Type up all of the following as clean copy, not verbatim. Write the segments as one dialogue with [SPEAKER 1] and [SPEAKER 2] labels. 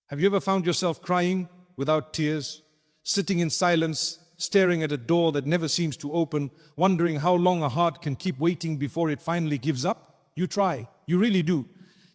[SPEAKER 1] Have you ever found yourself crying without tears, sitting in silence, staring at a door that never seems to open, wondering how long a heart can keep waiting before it finally gives up? You try, you really do.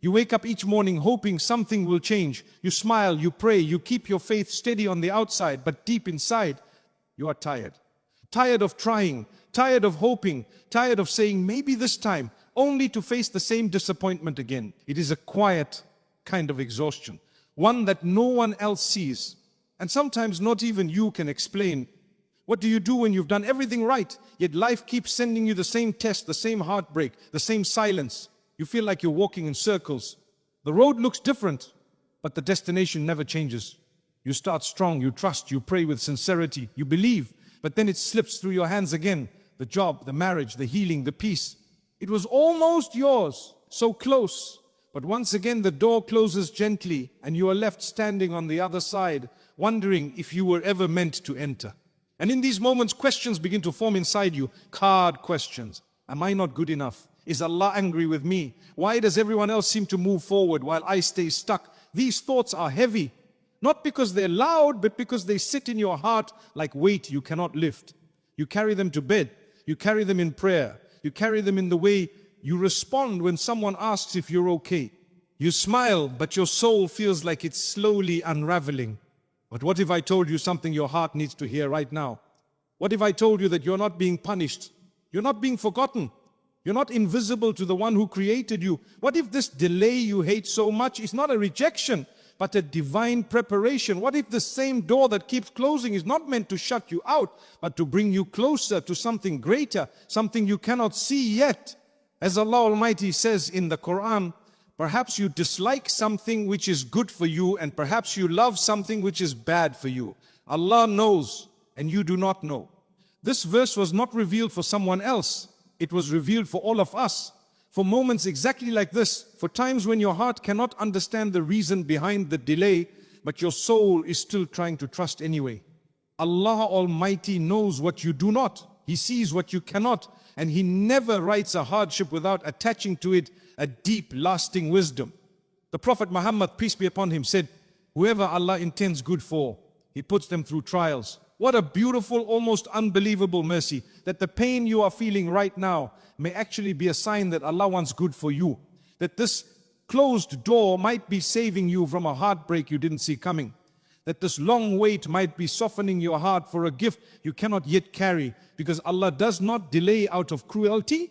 [SPEAKER 1] You wake up each morning hoping something will change. You smile, you pray, you keep your faith steady on the outside, but deep inside, you are tired. Tired of trying, tired of hoping, tired of saying maybe this time, only to face the same disappointment again. It is a quiet kind of exhaustion, one that no one else sees, and sometimes not even you can explain. What do you do when you've done everything right, yet life keeps sending you the same test, the same heartbreak, the same silence? You feel like you're walking in circles. The road looks different, but the destination never changes. You start strong, you trust, you pray with sincerity, you believe, but then it slips through your hands again. The job, the marriage, the healing, the peace. It was almost yours, so close. But once again the door closes gently and you are left standing on the other side, wondering if you were ever meant to enter. And in these moments, questions begin to form inside you. Hard questions. Am I not good enough? Is Allah angry with me? Why does everyone else seem to move forward while I stay stuck? These thoughts are heavy. Not because they're loud, but because they sit in your heart like weight you cannot lift. You carry them to bed. You carry them in prayer. You carry them in the way you respond when someone asks if you're okay. You smile, but your soul feels like it's slowly unraveling. But what if I told you something your heart needs to hear right now? What if I told you that you're not being punished? You're not being forgotten. You're not invisible to the one who created you. What if this delay you hate so much is not a rejection, but a divine preparation? What if the same door that keeps closing is not meant to shut you out, but to bring you closer to something greater, something you cannot see yet? As Allah Almighty says in the Quran, perhaps you dislike something which is good for you, and perhaps you love something which is bad for you. Allah knows, and you do not know. This verse was not revealed for someone else. It was revealed for all of us. For moments exactly like this, for times when your heart cannot understand the reason behind the delay, but your soul is still trying to trust anyway. Allah Almighty knows what you do not. He sees what you cannot, and He never writes a hardship without attaching to it a deep, lasting wisdom. The Prophet Muhammad, peace be upon him, said, whoever Allah intends good for, He puts them through trials. What a beautiful, almost unbelievable mercy, that the pain you are feeling right now may actually be a sign that Allah wants good for you. That this closed door might be saving you from a heartbreak you didn't see coming. That this long wait might be softening your heart for a gift you cannot yet carry, because Allah does not delay out of cruelty,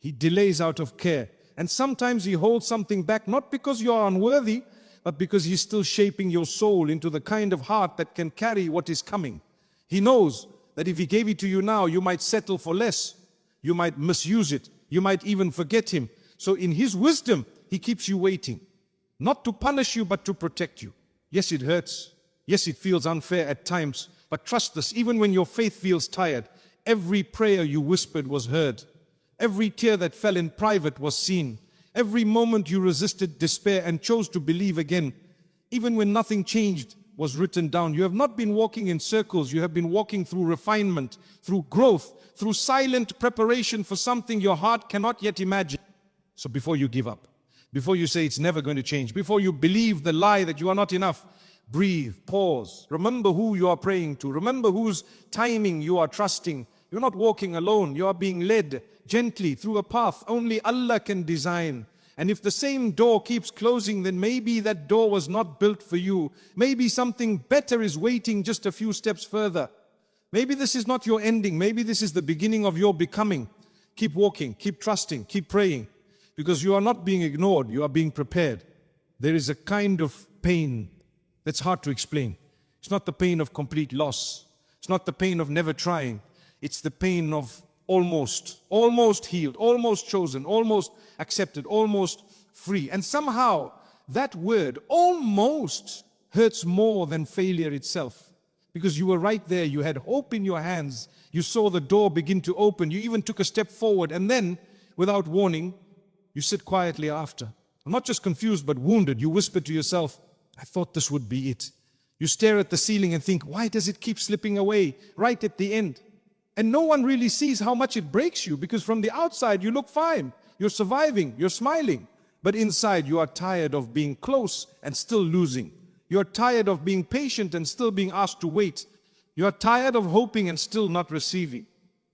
[SPEAKER 1] He delays out of care. And sometimes He holds something back, not because you are unworthy, but because He's still shaping your soul into the kind of heart that can carry what is coming. He knows that if He gave it to you now, you might settle for less. You might misuse it. You might even forget Him. So in His wisdom, He keeps you waiting. Not to punish you, but to protect you. Yes, it hurts. Yes, it feels unfair at times. But trust this, even when your faith feels tired, every prayer you whispered was heard. Every tear that fell in private was seen. Every moment you resisted despair and chose to believe again, even when nothing changed, was written down. You have not been walking in circles. You have been walking through refinement, through growth, through silent preparation for something your heart cannot yet imagine. So before you give up, before you say it's never going to change, before you believe the lie that you are not enough, breathe, pause, remember who you are praying to, remember whose timing you are trusting. You're not walking alone, you are being led gently through a path only Allah can design. And if the same door keeps closing, then maybe that door was not built for you. Maybe something better is waiting just a few steps further. Maybe this is not your ending. Maybe this is the beginning of your becoming. Keep walking, keep trusting, keep praying. Because you are not being ignored, you are being prepared. There is a kind of pain that's hard to explain. It's not the pain of complete loss. It's not the pain of never trying. It's the pain of almost healed, almost chosen, almost accepted, almost free. And somehow that word almost hurts more than failure itself. Because you were right there, you had hope in your hands, you saw the door begin to open, you even took a step forward, and then, without warning, you sit quietly after. Not just confused, but wounded. You whisper to yourself, I thought this would be it. You stare at the ceiling and think, why does it keep slipping away right at the end? And no one really sees how much it breaks you, because from the outside you look fine. You're surviving, you're smiling. But inside you are tired of being close and still losing. You're tired of being patient and still being asked to wait. You're tired of hoping and still not receiving.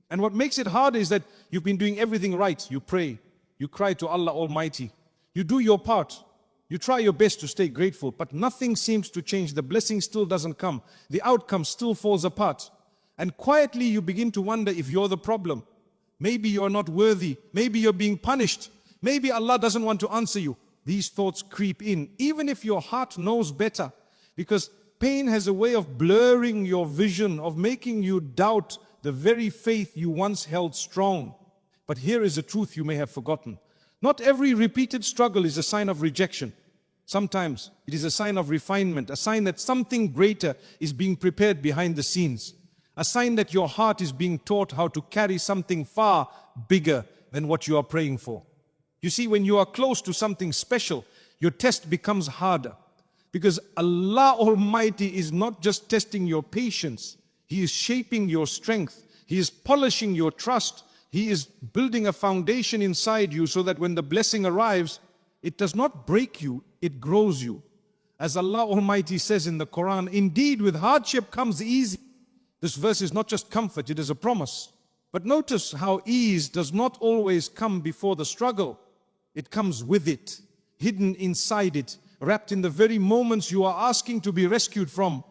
[SPEAKER 1] And what makes it hard is that you've been doing everything right. You pray, you cry to Allah Almighty, you do your part, you try your best to stay grateful, but nothing seems to change. The blessing still doesn't come. The outcome still falls apart. And quietly you begin to wonder if you're the problem. Maybe you're not worthy. Maybe you're being punished. Maybe Allah doesn't want to answer you. These thoughts creep in, even if your heart knows better, because pain has a way of blurring your vision, of making you doubt the very faith you once held strong. But here is a truth you may have forgotten. Not every repeated struggle is a sign of rejection. Sometimes it is a sign of refinement, a sign that something greater is being prepared behind the scenes, a sign that your heart is being taught how to carry something far bigger than what you are praying for. You see, when you are close to something special, your test becomes harder, because Allah Almighty is not just testing your patience, He is shaping your strength, He is polishing your trust, He is building a foundation inside you so that when the blessing arrives, it does not break you, it grows you. As Allah Almighty says in the Quran, indeed with hardship comes ease. This verse is not just comfort, it is a promise. But notice how ease does not always come before the struggle. It comes with it, hidden inside it, wrapped in the very moments you are asking to be rescued from.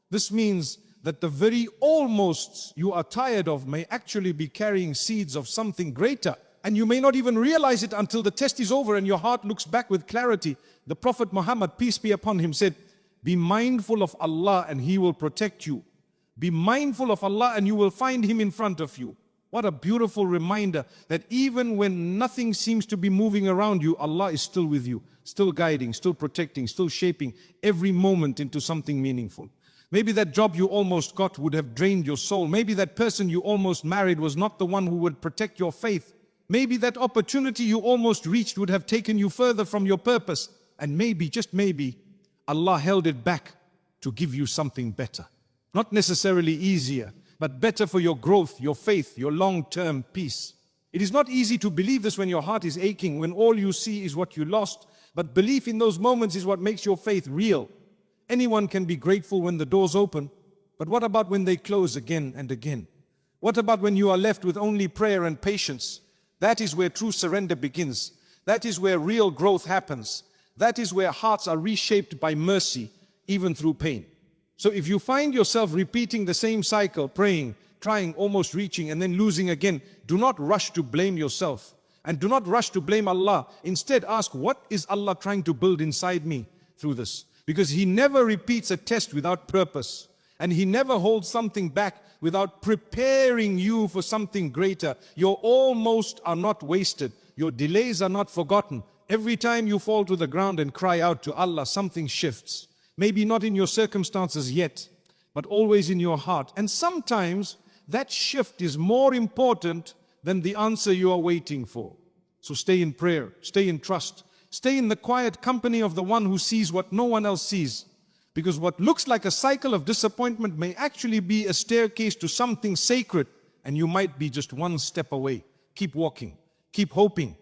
[SPEAKER 1] This means that the very almosts you are tired of may actually be carrying seeds of something greater. And you may not even realize it until the test is over and your heart looks back with clarity. The Prophet Muhammad, peace be upon him, said, be mindful of Allah and He will protect you. Be mindful of Allah and you will find Him in front of you. What a beautiful reminder that even when nothing seems to be moving around you, Allah is still with you, still guiding, still protecting, still shaping every moment into something meaningful. Maybe that job you almost got would have drained your soul. Maybe that person you almost married was not the one who would protect your faith. Maybe that opportunity you almost reached would have taken you further from your purpose. And maybe, just maybe, Allah held it back to give you something better. Not necessarily easier, but better for your growth, your faith, your long-term peace. It is not easy to believe this when your heart is aching, when all you see is what you lost. But belief in those moments is what makes your faith real. Anyone can be grateful when the doors open, but what about when they close again and again? What about when you are left with only prayer and patience? That is where true surrender begins. That is where real growth happens. That is where hearts are reshaped by mercy, even through pain. So if you find yourself repeating the same cycle, praying, trying, almost reaching, and then losing again, do not rush to blame yourself. And do not rush to blame Allah. Instead, ask, what is Allah trying to build inside me through this? Because He never repeats a test without purpose. And He never holds something back without preparing you for something greater. Your almost are not wasted. Your delays are not forgotten. Every time you fall to the ground and cry out to Allah, something shifts. Maybe not in your circumstances yet, but always in your heart. And sometimes that shift is more important than the answer you are waiting for. So stay in prayer, stay in trust. Stay in the quiet company of the one who sees what no one else sees. Because what looks like a cycle of disappointment may actually be a staircase to something sacred, and you might be just one step away. Keep walking, keep hoping,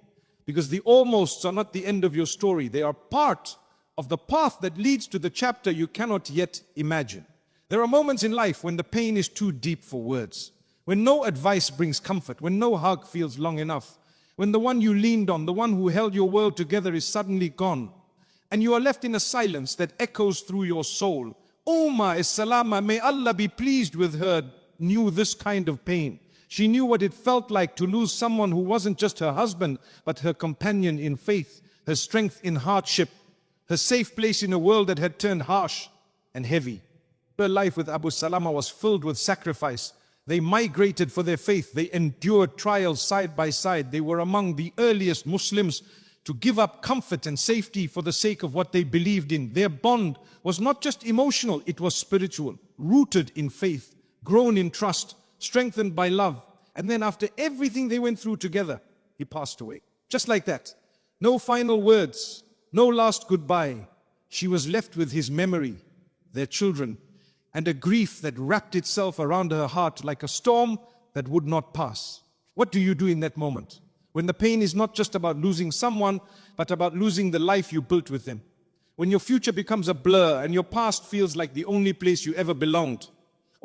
[SPEAKER 1] because the almosts are not the end of your story. They are part of the path that leads to the chapter you cannot yet imagine. There are moments in life when the pain is too deep for words, when no advice brings comfort, when no hug feels long enough, when the one you leaned on, the one who held your world together is suddenly gone, and you are left in a silence that echoes through your soul. Ummah Salama, may Allah be pleased with her, knew this kind of pain. She knew what it felt like to lose someone who wasn't just her husband, but her companion in faith, her strength in hardship, her safe place in a world that had turned harsh and heavy. Her life with Abu Salama was filled with sacrifice. They migrated for their faith. They endured trials side by side. They were among the earliest Muslims to give up comfort and safety for the sake of what they believed in. Their bond was not just emotional, it was spiritual, rooted in faith, grown in trust, strengthened by love. And then after everything they went through together, he passed away. Just like that. No final words, no last goodbye. She was left with his memory, their children, and a grief that wrapped itself around her heart like a storm that would not pass. What do you do in that moment? When the pain is not just about losing someone, but about losing the life you built with them. when your future becomes a blur and your past feels like the only place you ever belonged,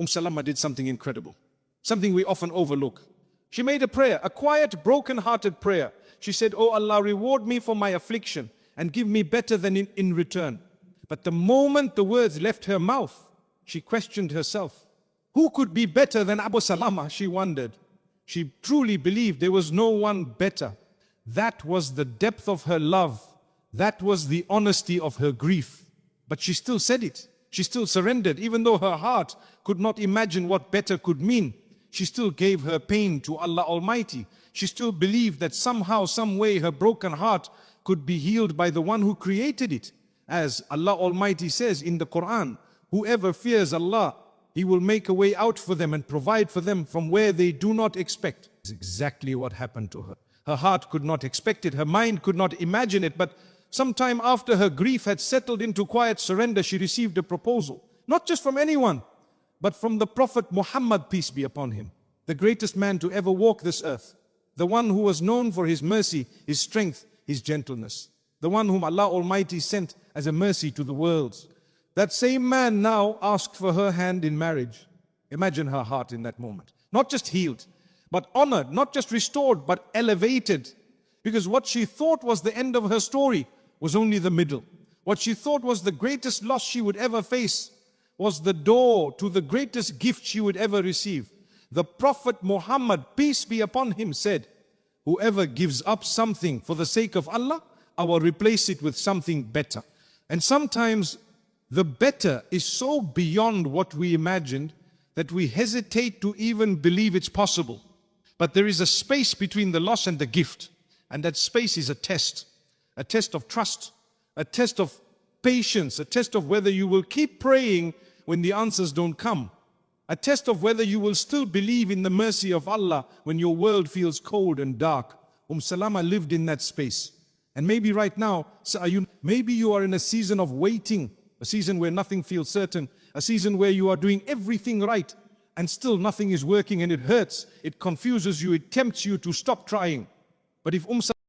[SPEAKER 1] Salama did something incredible, something we often overlook. She made a prayer, a quiet, broken-hearted prayer. She said, "Oh Allah, reward me for my affliction and give me better than in return." But the moment the words left her mouth, she questioned herself. Who could be better than Abu Salama? She wondered. She truly believed there was no one better. That was the depth of her love. That was the honesty of her grief. But she still said it. She still surrendered, even though her heart could not imagine what better could mean. She still gave her pain to Allah Almighty. She still believed that somehow, some way, her broken heart could be healed by the one who created it. As Allah Almighty says in the Quran, whoever fears Allah, He will make a way out for them and provide for them from where they do not expect. It's exactly what happened to her. Her heart could not expect it. Her mind could not imagine it. But sometime after her grief had settled into quiet surrender, she received a proposal. Not just from anyone, but from the Prophet Muhammad, peace be upon him. The greatest man to ever walk this earth. The one who was known for his mercy, his strength, his gentleness. The one whom Allah Almighty sent as a mercy to the world. That same man now asked for her hand in marriage. Imagine her heart in that moment. Not just healed, but honored. Not just restored, but elevated. Because what she thought was the end of her story was only the middle. What she thought was the greatest loss she would ever face was the door to the greatest gift she would ever receive. The Prophet Muhammad, peace be upon him, said, "Whoever gives up something for the sake of Allah, I will replace it with something better." And sometimes the better is so beyond what we imagined that we hesitate to even believe it's possible. But there is a space between the loss and the gift. And that space is a test of trust, a test of patience, a test of whether you will keep praying when the answers don't come, a test of whether you will still believe in the mercy of Allah when your world feels cold and dark. Salama lived in that space. And maybe right now, maybe you are in a season of waiting, a season where nothing feels certain, a season where you are doing everything right and still nothing is working, and it hurts, it confuses you, it tempts you to stop trying. But if